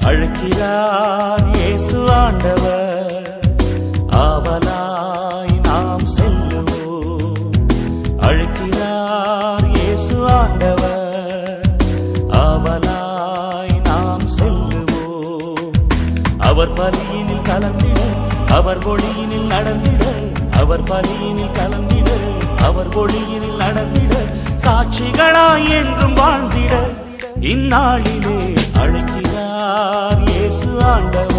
அழைக்கிறார் இயேசு ஆண்டவர், ஆவலாய் நாம் செல்லுவோம். அழைக்கிறார் இயேசு ஆண்டவர், ஆவலாய் நாம் செல்லுவோம். அவர் பலியினில் கலந்திட, அவர் ஒளியினில் நடந்திட, அவர் பலியினில் கலந்திட, அவர் ஒளியினில் நடந்திட, சாட்சிகளாய் என்றும் வாழ்ந்திட இந்நாளிலே அழைக்கிறார் இயேசு ஆண்டவர்.